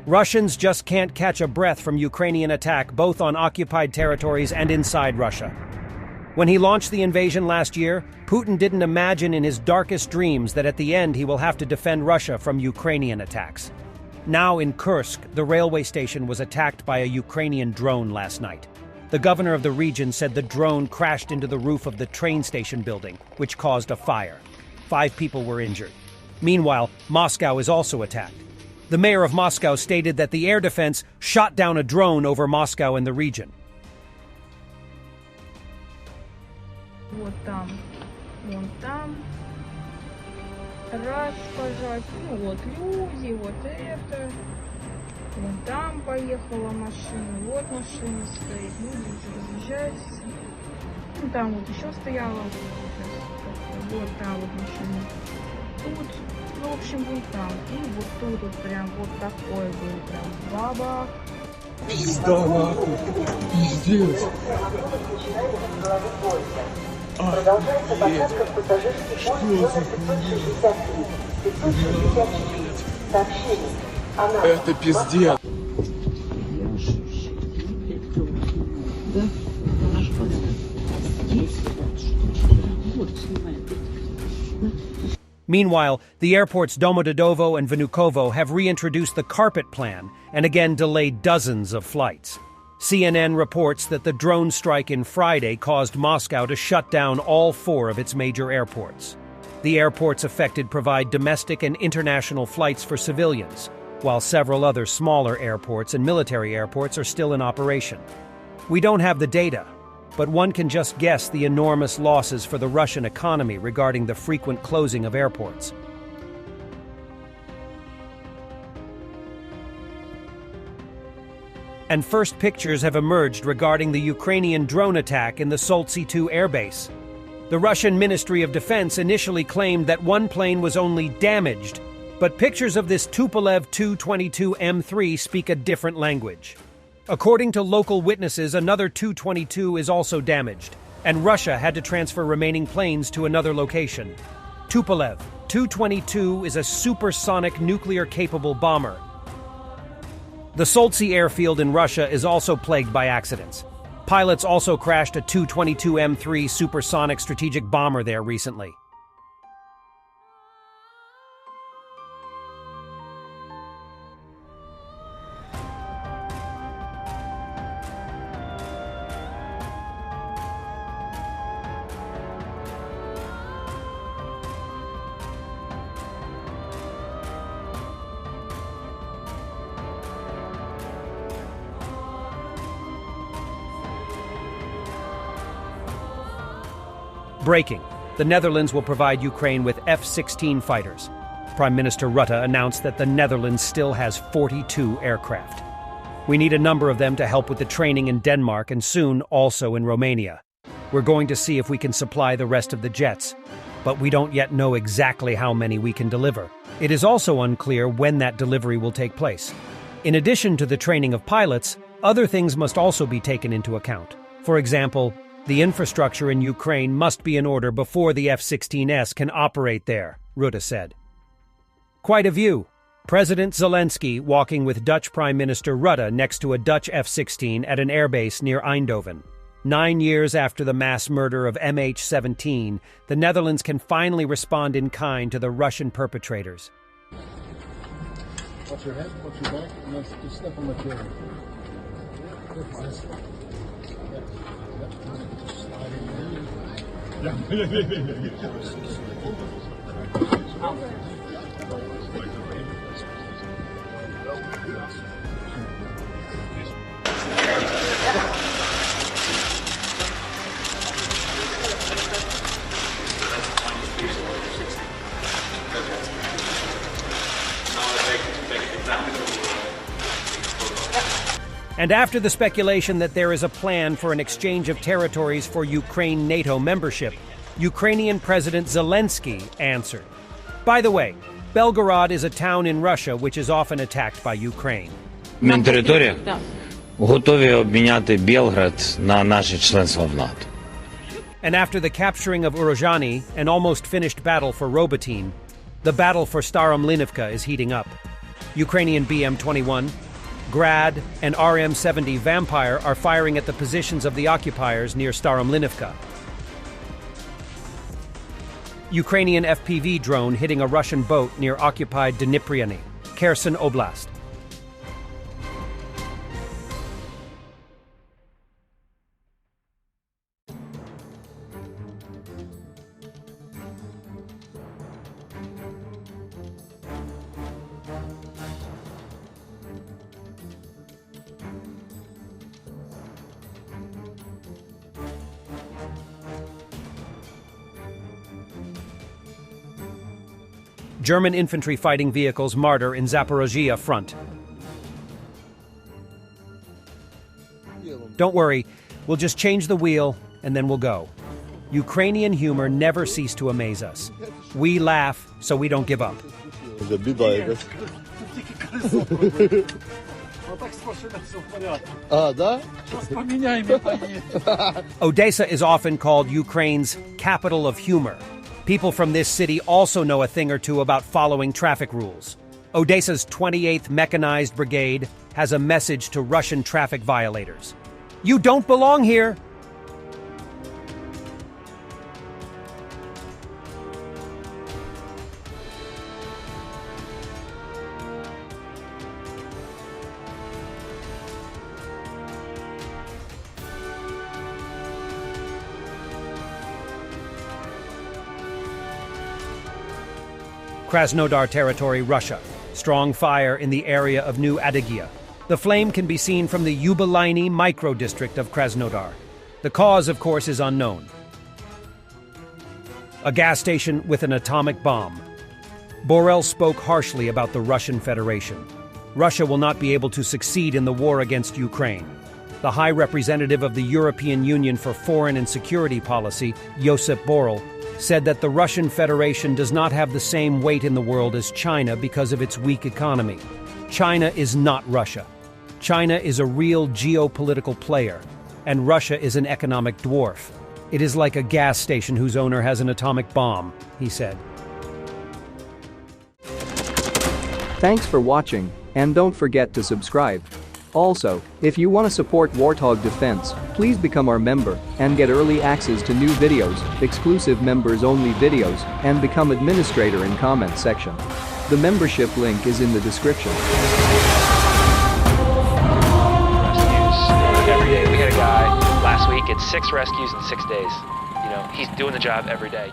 Russians just can't catch a breath from Ukrainian attack both on occupied territories and inside Russia. When he launched the invasion last year, Putin didn't imagine in his darkest dreams that at the end he will have to defend Russia from Ukrainian attacks. Now in Kursk, the railway station was attacked by a Ukrainian drone last night. The governor of the region said the drone crashed into the roof of the train station building, which caused a fire. 5 people were injured. Meanwhile, Moscow is also attacked. The mayor of Moscow stated that the air defense shot down a drone over Moscow and the region. Вот там, вон там. Раз пожать, ну вот люди, вот это. Вон там поехала машина, вот машина стоит, люди уже разъезжаются. Ну там вот еще стояла, вот там вот машина. Тут, ну, в общем, вот там. И вот тут вот прям вот такой был, прям бабах. Пизда нахуй, пиздец. Продолжается посадка в пассажирский поезд номер 563. Сообщение. Это пиздец. Да, наш здесь. Вот, снимает. Meanwhile, the airports Domodedovo and Vnukovo have reintroduced the carpet plan and again delayed dozens of flights. CNN reports that the drone strike in Friday caused Moscow to shut down all 4 of its major airports. The airports affected provide domestic and international flights for civilians, while several other smaller airports and military airports are still in operation. We don't have the data, but one can just guess the enormous losses for the Russian economy regarding the frequent closing of airports. And first pictures have emerged regarding the Ukrainian drone attack in the Soltsy 2 airbase. The Russian Ministry of Defense initially claimed that one plane was only damaged, but pictures of this Tupolev Tu-22M3 speak a different language. According to local witnesses, another Tu-22 is also damaged, and Russia had to transfer remaining planes to another location. Tupolev Tu-22 is a supersonic nuclear-capable bomber. The Soltsy airfield in Russia is also plagued by accidents. Pilots also crashed a Tu-22M3 supersonic strategic bomber there recently. Breaking. The Netherlands will provide Ukraine with F-16 fighters. Prime Minister Rutte announced that the Netherlands still has 42 aircraft. We need a number of them to help with the training in Denmark and soon also in Romania. We're going to see if we can supply the rest of the jets, but we don't yet know exactly how many we can deliver. It is also unclear when that delivery will take place. In addition to the training of pilots, other things must also be taken into account. For example, the infrastructure in Ukraine must be in order before the F-16S can operate there, Rutte said. Quite a view. President Zelensky walking with Dutch Prime Minister Rutte next to a Dutch F-16 at an airbase near Eindhoven. 9 years after the mass murder of MH17, the Netherlands can finally respond in kind to the Russian perpetrators. Watch your head, watch your back, and just step on the chair. And after the speculation that there is a plan for an exchange of territories for Ukraine NATO membership, Ukrainian President Zelensky answered. By the way, Belgorod is a town in Russia which is often attacked by Ukraine. Територія готові обміняти Білград на наше членство в НАТО. And after the capturing of Urozhany, an almost finished battle for Robotyne, the battle for Staromlinivka is heating up. Ukrainian BM-21, Grad, and RM-70 Vampire are firing at the positions of the occupiers near Staromlinivka. Ukrainian FPV drone hitting a Russian boat near occupied Dnipryany, Kherson Oblast. German infantry fighting vehicles martyr in Zaporozhye front. Don't worry, we'll just change the wheel and then we'll go. Ukrainian humor never ceased to amaze us. We laugh so we don't give up. Odessa is often called Ukraine's capital of humor. People from this city also know a thing or two about following traffic rules. Odessa's 28th Mechanized Brigade has a message to Russian traffic violators. You don't belong here! Krasnodar territory, Russia. Strong fire in the area of New Adygea. The flame can be seen from the Yubileyny micro-district of Krasnodar. The cause, of course, is unknown. A gas station with an atomic bomb. Borrell spoke harshly about the Russian Federation. Russia will not be able to succeed in the war against Ukraine. The High Representative of the European Union for Foreign and Security Policy, Josep Borrell, said that the Russian Federation does not have the same weight in the world as China because of its weak economy. China is not Russia. China is a real geopolitical player, and Russia is an economic dwarf. It is like a gas station whose owner has an atomic bomb, he said. Thanks for watching, and don't forget to subscribe. Also, if you want to support Warthog Defense, please become our member and get early access to new videos, exclusive members-only videos, and become administrator in comment section. The membership link is in the description. Rescues every day. We had a guy last week, it's 6 rescues in 6 days. You know, he's doing the job every day.